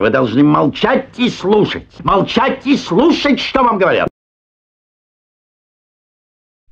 Вы должны молчать и слушать. Молчать и слушать, что вам говорят.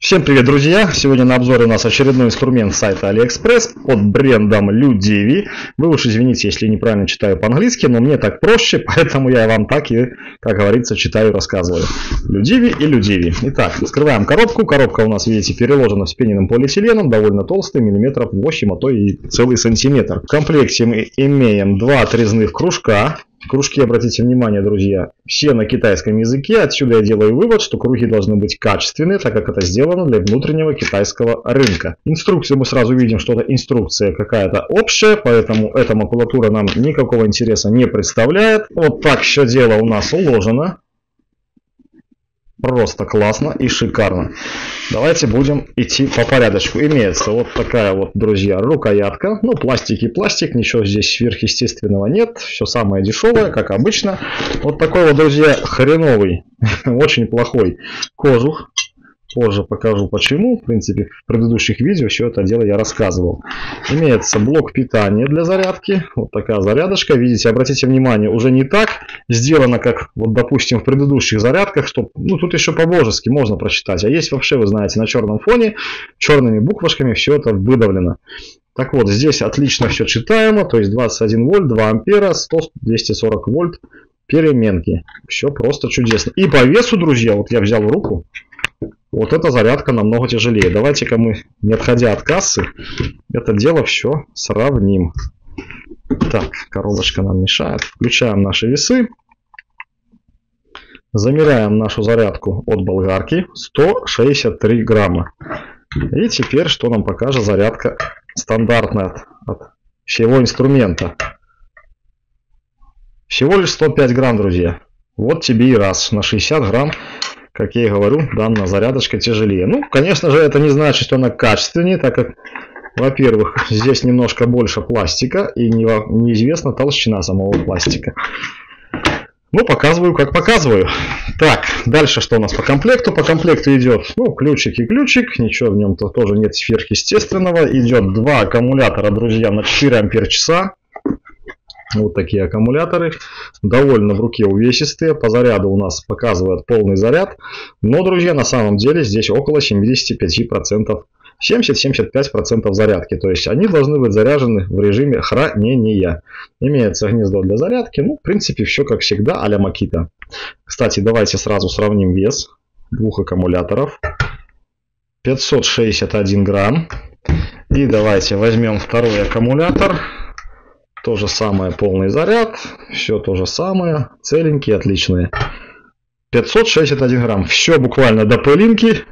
Всем привет, друзья! Сегодня на обзоре у нас очередной инструмент сайта AliExpress под брендом Ludivi. Вы уж извините, если неправильно читаю по-английски, но мне так проще, поэтому я вам так и, как говорится, читаю и рассказываю. Ludivi и Ludivi. Итак, вскрываем коробку. Коробка у нас, видите, переложена вспененным полиэтиленом, довольно толстый, миллиметров 8, а то и целый сантиметр. В комплекте мы имеем два отрезных кружка. Кружки, обратите внимание, друзья, все на китайском языке. Отсюда я делаю вывод, что круги должны быть качественные, так как это сделано для внутреннего китайского рынка. Инструкцию мы сразу видим, что это инструкция какая-то общая, поэтому эта макулатура нам никакого интереса не представляет. Вот так все дело у нас уложено. Просто классно и шикарно. Давайте будем идти по порядочку. Имеется вот такая вот, друзья, рукоятка. Ну, пластик и пластик, ничего здесь сверхъестественного нет. Все самое дешевое, как обычно. Вот такой вот, друзья, хреновый, очень плохой кожух. Позже покажу почему. В принципе, в предыдущих видео все это дело я рассказывал. Имеется блок питания для зарядки. Вот такая зарядочка. Видите, обратите внимание, уже не так сделано, как, вот, допустим, в предыдущих зарядках, что, ну, тут еще по-божески можно прочитать. А есть вообще, вы знаете, на черном фоне, черными буквочками все это выдавлено. Так вот, здесь отлично все читаемо. То есть 21 вольт, 2 ампера, 100-240 вольт переменки. Все просто чудесно. И по весу, друзья, вот я взял в руку. Вот эта зарядка намного тяжелее. Давайте-ка мы, не отходя от кассы, это дело все сравним. Так, коробочка нам мешает. Включаем наши весы. Замеряем нашу зарядку от болгарки. 163 грамма. И теперь, что нам покажет зарядка стандартная от всего инструмента. Всего лишь 105 грамм, друзья. Вот тебе и раз. На 60 грамм, как я и говорю, данная зарядочка тяжелее. Ну, конечно же, это не значит, что она качественнее, так как, во-первых, здесь немножко больше пластика и неизвестна толщина самого пластика. Ну, показываю, как показываю. Так, дальше что у нас по комплекту? По комплекту идет, ну, ключик и ключик. Ничего в нем тоже нет сверхъестественного. Идет два аккумулятора, друзья, на 4 ампер-часа. Вот такие аккумуляторы, довольно в руке увесистые, по заряду у нас показывает полный заряд, но, друзья, на самом деле здесь около 75%, 70-75% зарядки, то есть они должны быть заряжены в режиме хранения. Имеется гнездо для зарядки, ну, в принципе, все как всегда а-ля Makita. Кстати, давайте сразу сравним вес двух аккумуляторов. 561 грамм. И давайте возьмем второй аккумулятор. То же самое, полный заряд, все то же самое, целенькие, отличные. 561 грамм, все буквально до пылинки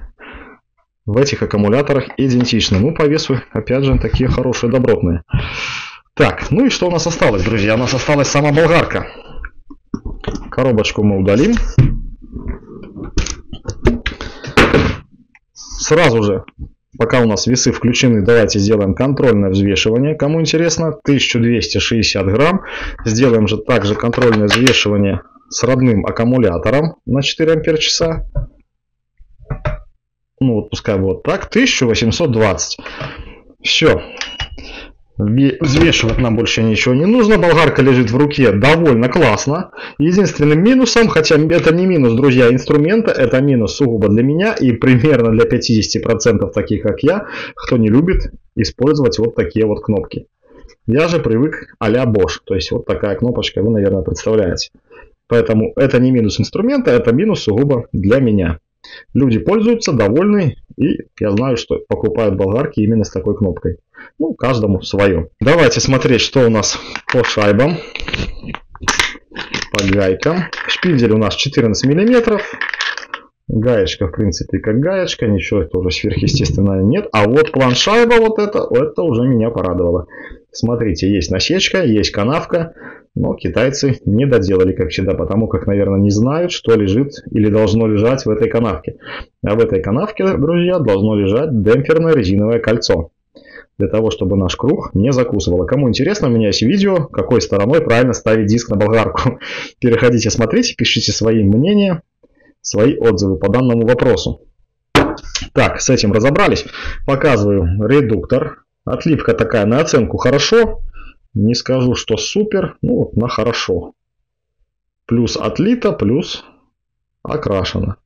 в этих аккумуляторах идентично. Ну, по весу, опять же, такие хорошие, добротные. Так, ну и что у нас осталось, друзья? У нас осталась сама болгарка. Коробочку мы удалим. Сразу же, пока у нас весы включены, давайте сделаем контрольное взвешивание. Кому интересно, 1260 грамм. Сделаем же также контрольное взвешивание с родным аккумулятором на 4 ампер-часа. Ну вот пускай вот так, 1820. Все. Взвешивать нам больше ничего не нужно. Болгарка лежит в руке довольно классно. Единственным минусом, хотя это не минус, друзья, инструмента, это минус сугубо для меня и примерно для 50% таких, как я, кто не любит использовать вот такие вот кнопки. Я же привык а-ля Bosch. То есть вот такая кнопочка, вы, наверное, представляете. Поэтому это не минус инструмента, это минус сугубо для меня. Люди пользуются, довольны, и я знаю, что покупают болгарки именно с такой кнопкой. Ну, каждому свое. Давайте смотреть, что у нас по шайбам, по гайкам. Шпиндель у нас 14 миллиметров. Гаечка, в принципе, как гаечка, ничего тоже сверхъестественного нет. А вот планшайба, вот это уже меня порадовало. Смотрите, есть насечка, есть канавка. Но китайцы не доделали, как всегда, потому как, наверное, не знают, что лежит или должно лежать в этой канавке. А в этой канавке, друзья, должно лежать демпферное резиновое кольцо. Для того, чтобы наш круг не закусывало. Кому интересно, у меня есть видео, какой стороной правильно ставить диск на болгарку. Переходите, смотрите, пишите свои мнения, свои отзывы по данному вопросу. Так, с этим разобрались. Показываю редуктор. Отливка такая на оценку хорошо. Не скажу, что супер, ну, на хорошо. плюс отлито, плюс окрашено.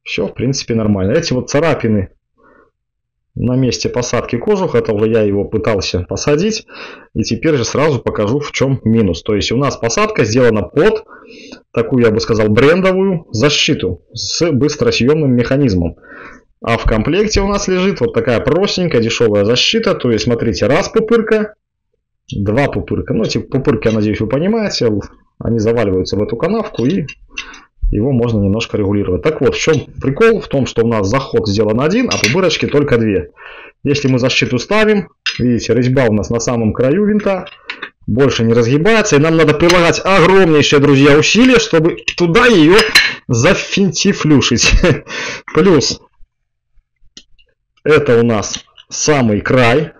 Все, в принципе, нормально. Эти вот царапины на месте посадки кожуха, это уже я его пытался посадить. И теперь же сразу покажу, в чем минус. То есть у нас посадка сделана под такую, я бы сказал, брендовую защиту с быстросъемным механизмом. А в комплекте у нас лежит вот такая простенькая дешевая защита. То есть, смотрите, раз пупырка, два пупырка. Ну, эти пупырки, я надеюсь, вы понимаете. Они заваливаются в эту канавку, и его можно немножко регулировать. Так вот, в чем прикол? В том, что у нас заход сделан один, а пупырочки только две. Если мы защиту ставим, видите, резьба у нас на самом краю винта, больше не разгибается, и нам надо прилагать огромнейшие, друзья, усилия, чтобы туда ее зафинтифлюшить. Плюс это у нас самый край,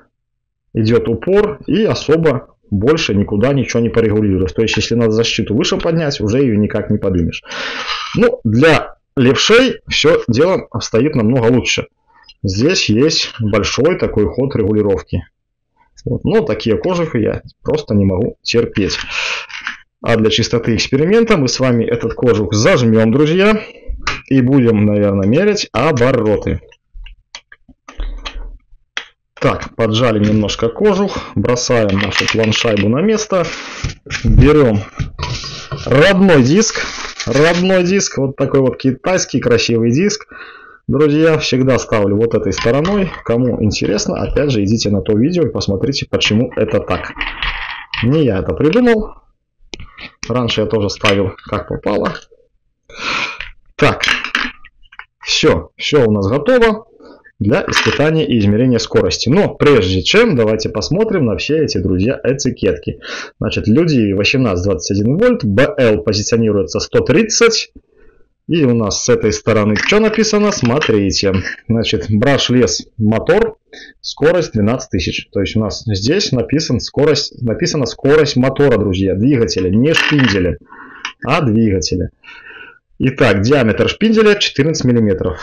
идет упор, и особо больше никуда ничего не порегулируешь. То есть, если надо защиту выше поднять, уже ее никак не поднимешь. Ну, для левшей все дело обстоит намного лучше. Здесь есть большой такой ход регулировки. Вот. Но такие кожухи я просто не могу терпеть. А для чистоты эксперимента мы с вами этот кожух зажмем, друзья. И будем, наверное, мерять обороты. Так, поджали немножко кожух, бросаем нашу планшайбу на место, берем родной диск, вот такой вот китайский красивый диск. Друзья, всегда ставлю вот этой стороной. Кому интересно, опять же, идите на то видео и посмотрите, почему это так. Не я это придумал, раньше я тоже ставил как попало. Так, все у нас готово для испытания и измерения скорости. Но прежде чем, давайте посмотрим на все эти, друзья, этикетки. Значит, люди 18-21 вольт, BL позиционируется 130. И у нас с этой стороны что написано? Смотрите. Значит, браш-лес мотор, скорость 12 тысяч. То есть у нас здесь написана скорость мотора, друзья, двигателя, не шпинделя, а двигателя. Итак, диаметр шпинделя 14 мм.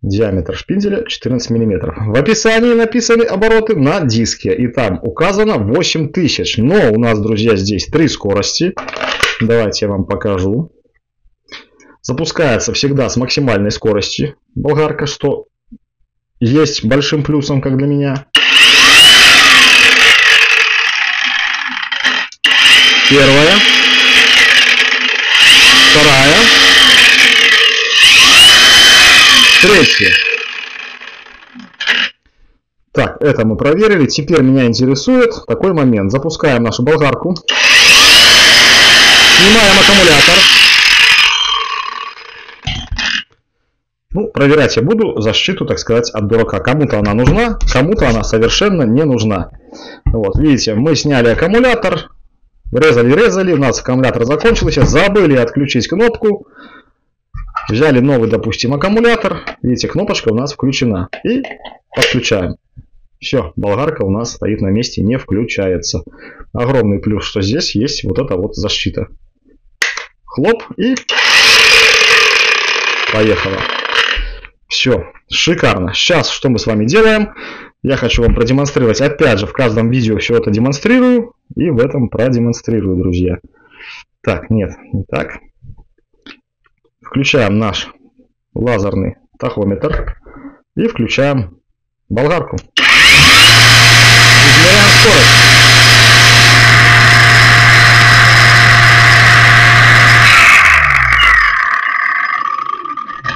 Диаметр шпинделя 14 мм. В описании написаны обороты на диске. И там указано 8000. Но у нас, друзья, здесь 3 скорости. Давайте я вам покажу. Запускается всегда с максимальной скоростью болгарка, что есть большим плюсом, как для меня. Первая. Вторая. Третья. Так, это мы проверили. Теперь меня интересует такой момент. Запускаем нашу болгарку. Снимаем аккумулятор. Ну, проверять я буду защиту, так сказать, от дурака. Кому-то она нужна, кому-то она совершенно не нужна. Вот, видите, мы сняли аккумулятор. Резали, у нас аккумулятор закончился. Забыли отключить кнопку. Взяли новый, допустим, аккумулятор. Видите, кнопочка у нас включена. И подключаем. Все, болгарка у нас стоит на месте, не включается. Огромный плюс, что здесь есть вот эта вот защита. Хлоп и поехала. Все, шикарно. Сейчас что мы с вами делаем? Я хочу вам продемонстрировать. Опять же, в каждом видео все это демонстрирую. И в этом продемонстрирую, друзья. Так, нет, не так. Включаем наш лазерный тахометр. И включаем болгарку. Измеряем скорость.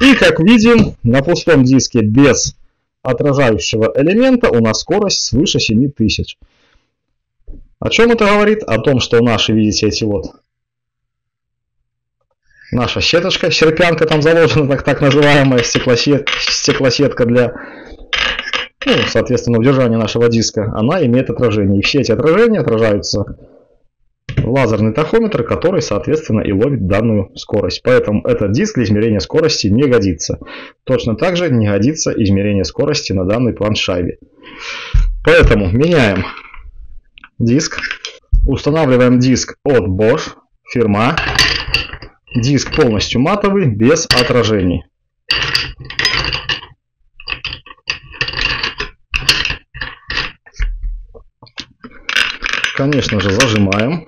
И как видим, на пустом диске без отражающего элемента у нас скорость свыше 7000. О чем это говорит? О том, что наши, видите, эти вот, наша сеточка, серпянка там заложена, так называемая стеклосетка для, ну, соответственно, удержания нашего диска, она имеет отражение. И все эти отражения отражаются в лазерный тахометр, который, соответственно, и ловит данную скорость. Поэтому этот диск для измерения скорости не годится. Точно так же не годится измерение скорости на данной планшайбе. Поэтому меняем диск. Устанавливаем диск от Bosch, фирма. Диск полностью матовый, без отражений. Конечно же, зажимаем.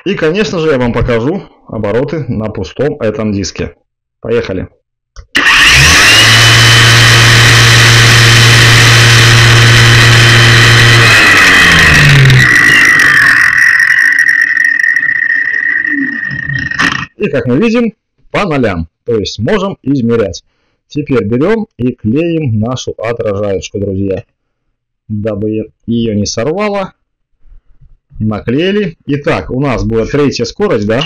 И, конечно же, я вам покажу обороты на пустом этом диске. Поехали. И, как мы видим, по нолям. То есть можем измерять. Теперь берем и клеим нашу отражаечку, друзья. Дабы ее не сорвало. Наклеили. Итак, у нас будет третья скорость, да?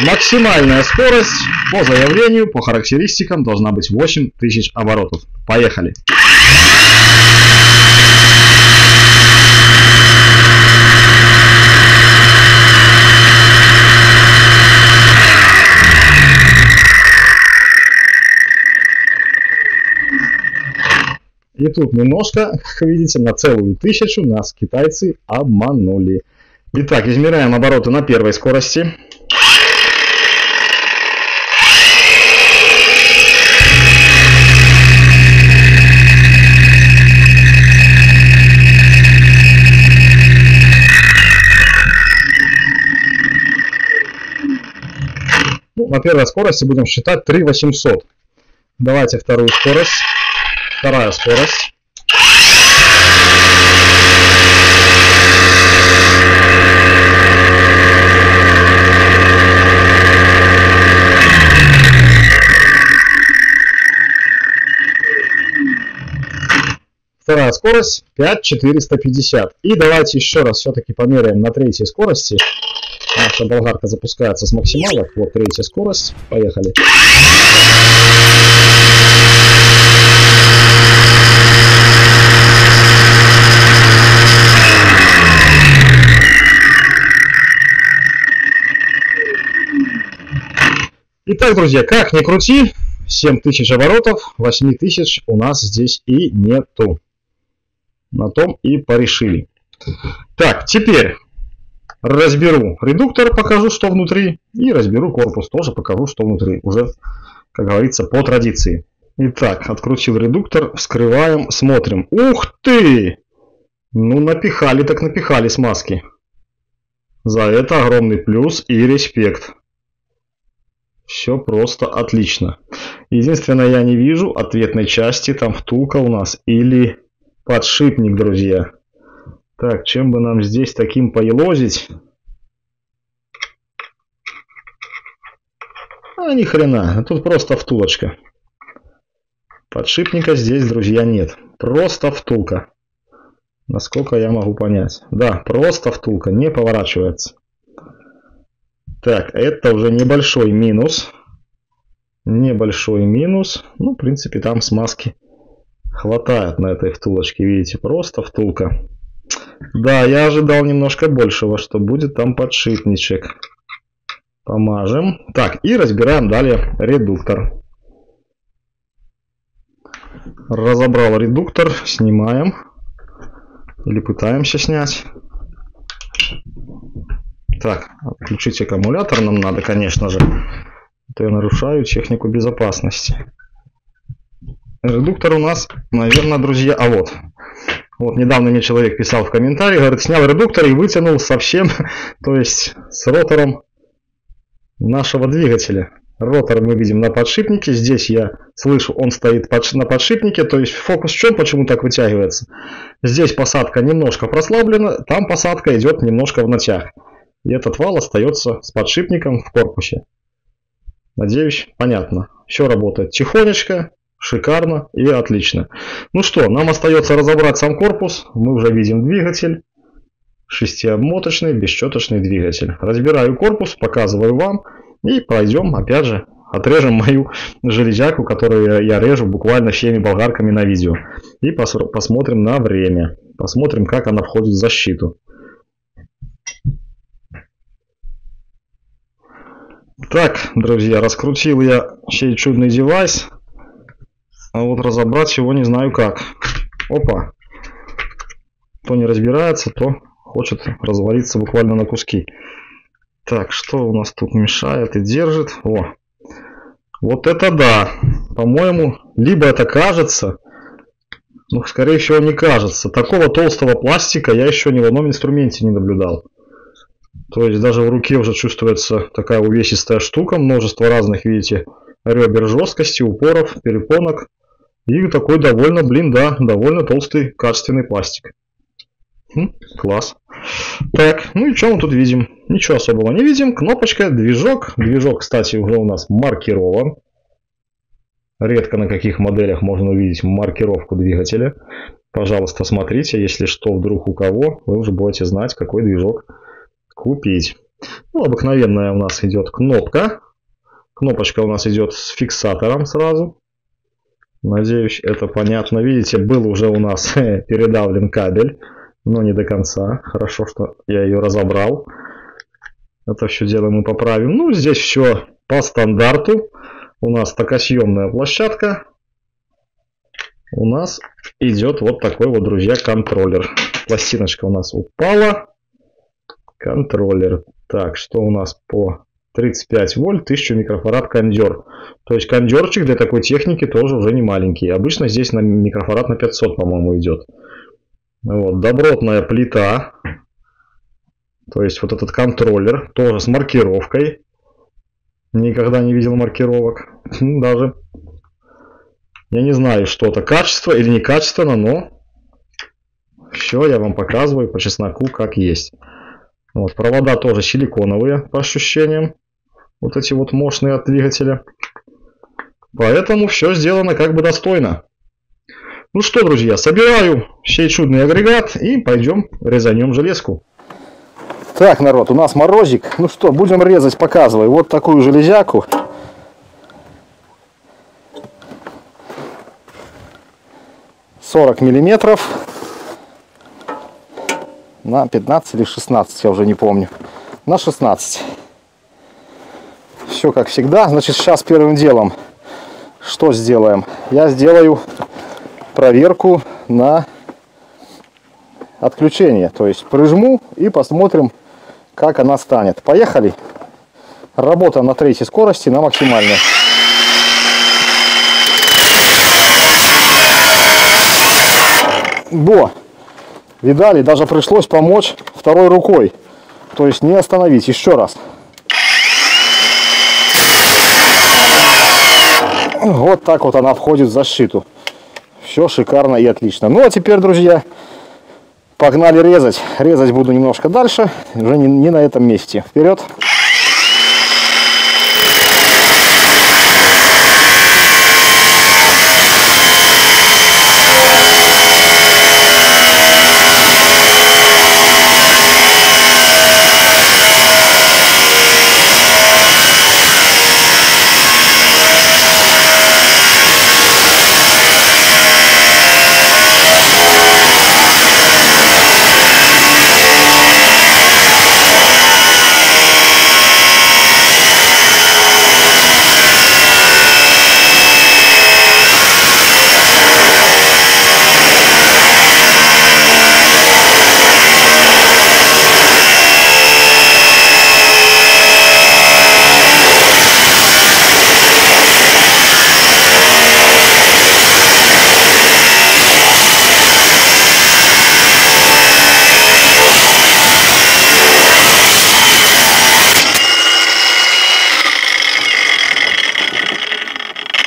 Максимальная скорость по заявлению, по характеристикам должна быть 8000 оборотов. Поехали. И тут немножко, как видите, на целую 1000 нас китайцы обманули. Итак, измеряем обороты на первой скорости. Ну, на первой скорости будем считать 3800. Давайте вторую скорость. Вторая скорость. Вторая скорость 5450. И давайте еще раз все-таки померяем на третьей скорости. Наша болгарка запускается с максималок. Вот третья скорость. Поехали. Итак, друзья, как ни крути, 7000 оборотов, 8000 у нас здесь и нету. На том и порешили. Так, теперь разберу редуктор, покажу, что внутри. И разберу корпус, тоже покажу, что внутри. Уже, как говорится, по традиции. Итак, открутил редуктор, вскрываем, смотрим. Ух ты! Ну, напихали так напихали смазки. За это огромный плюс и респект. Все просто отлично. Единственное, я не вижу ответной части. Там втулка у нас или подшипник, друзья. Так, чем бы нам здесь таким поелозить? А ни хрена, тут просто втулочка. Подшипника здесь, друзья, нет. Просто втулка. Насколько я могу понять. Да, просто втулка, не поворачивается. Так, это уже небольшой минус. Небольшой минус. Ну, в принципе, там смазки хватает на этой втулочке. Видите, просто втулка. Да, я ожидал немножко большего, что будет там подшипничек. Помажем. Так, и разбираем далее редуктор. Разобрал редуктор. Снимаем. Или пытаемся снять. Так, отключить аккумулятор нам надо, конечно же. То я нарушаю технику безопасности. Редуктор у нас, наверное, друзья, а вот. Вот недавно мне человек писал в комментарии, говорит, снял редуктор и вытянул совсем, то есть с ротором нашего двигателя. Ротор мы видим на подшипнике, здесь я слышу, он стоит на подшипнике, то есть фокус в чем, почему так вытягивается. Здесь посадка немножко прослаблена, там посадка идет немножко в натяг. И этот вал остается с подшипником в корпусе. Надеюсь, понятно. Все работает тихонечко, шикарно и отлично. Ну что, нам остается разобрать сам корпус. Мы уже видим двигатель. Шестиобмоточный, бесщеточный двигатель. Разбираю корпус, показываю вам. И пойдем, опять же, отрежем мою железяку, которую я режу буквально всеми болгарками на видео. И посмотрим на время. Посмотрим, как она входит в защиту. Так, друзья, раскрутил я сей чудный девайс. А вот разобрать его не знаю как. Опа. То не разбирается, то хочет развалиться буквально на куски. Так, что у нас тут мешает и держит? О, вот это да. По-моему, либо это кажется, но скорее всего не кажется. Такого толстого пластика я еще ни в одном инструменте не наблюдал. То есть даже в руке уже чувствуется такая увесистая штука, множество разных, видите, ребер жесткости, упоров, перепонок. И такой довольно, да, довольно толстый, качественный пластик. Класс. Так, ну и что мы тут видим? Ничего особого не видим. Кнопочка, движок. Движок, кстати, уже у нас маркирован. Редко на каких моделях можно увидеть маркировку двигателя. Пожалуйста, смотрите, если что, вдруг у кого, вы уже будете знать, какой движок купить. Ну, обыкновенная у нас идет кнопка. Кнопочка у нас идет с фиксатором сразу. Надеюсь, это понятно. Видите, был уже у нас передавлен кабель, но не до конца. Хорошо, что я ее разобрал. Это все дело мы поправим. Ну, здесь все по стандарту. У нас токосъемная площадка. У нас идет вот такой вот, друзья, контроллер. Пластиночка у нас упала. Контроллер. Так, что у нас по 35 вольт, 1000 микрофарад кондер. То есть кондерчик для такой техники тоже уже не маленький. Обычно здесь на микрофарад на 500, по-моему, идет. Вот, добротная плита. То есть вот этот контроллер тоже с маркировкой. Никогда не видел маркировок. Даже. Я не знаю, что это, качество или некачественно, но все я вам показываю по чесноку, как есть. Вот, провода тоже силиконовые, по ощущениям. Вот эти вот мощные от двигателя. Поэтому все сделано как бы достойно. Ну что, друзья, собираю сей чудный агрегат и пойдем резанем железку. Так, народ, у нас морозик. Ну что, будем резать, показываю. Вот такую железяку. миллиметров на 15 или 16, я уже не помню. На 16. Все как всегда. Значит, сейчас первым делом что сделаем? Я сделаю проверку на отключение. То есть прижму и посмотрим, как она станет. Поехали. Работа на 3-й скорости, на максимальной. Видали, даже пришлось помочь второй рукой. То есть не остановить. Еще раз. Вот так вот она входит в защиту. Все шикарно и отлично. Ну а теперь, друзья, погнали резать. Резать буду немножко дальше. Уже не на этом месте. Вперед!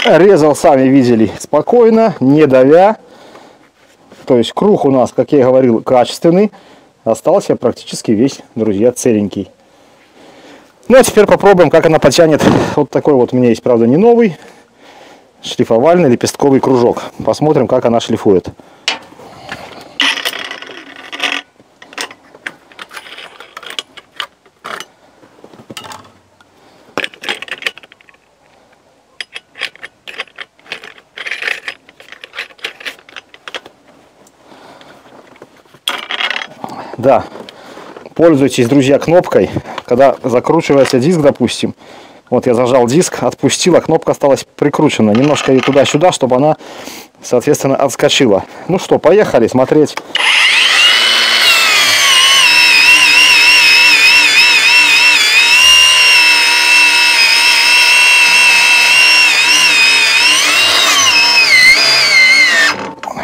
Резал, сами видели, спокойно, не давя. То есть круг у нас, как я и говорил, качественный. Остался практически весь, друзья, целенький. Ну а теперь попробуем, как она потянет. Вот такой вот у меня есть, правда, не новый. Шлифовальный лепестковый кружок. Посмотрим, как она шлифует. Да, пользуйтесь, друзья, кнопкой, когда закручивается диск, допустим. Вот я зажал диск, отпустил, а кнопка осталась прикручена. Немножко ее туда-сюда, чтобы она, соответственно, отскочила. Ну что, поехали смотреть.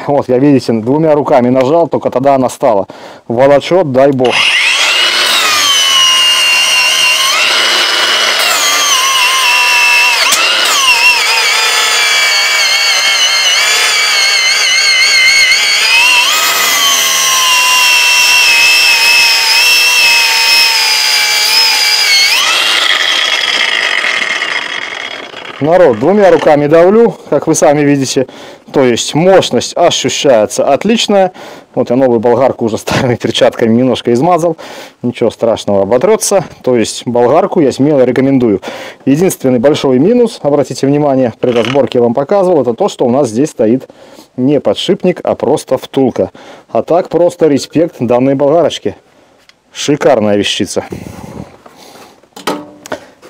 Вот, я, видите, 2 руками нажал, только тогда она стала. Волочет, дай бог. народ, двумя руками давлю, как вы сами видите. То есть мощность ощущается отличная. Вот я новую болгарку уже старыми перчатками немножко измазал. Ничего страшного, оботрется. То есть болгарку я смело рекомендую. Единственный большой минус, обратите внимание, при разборке я вам показывал, это то, что у нас здесь стоит не подшипник, а просто втулка. А так просто респект данной болгарочке. Шикарная вещица.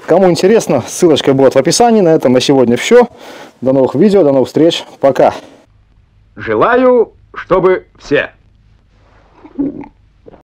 Кому интересно, ссылочка будет в описании. На этом на сегодня все. До новых видео, до новых встреч. Пока. Желаю, чтобы все.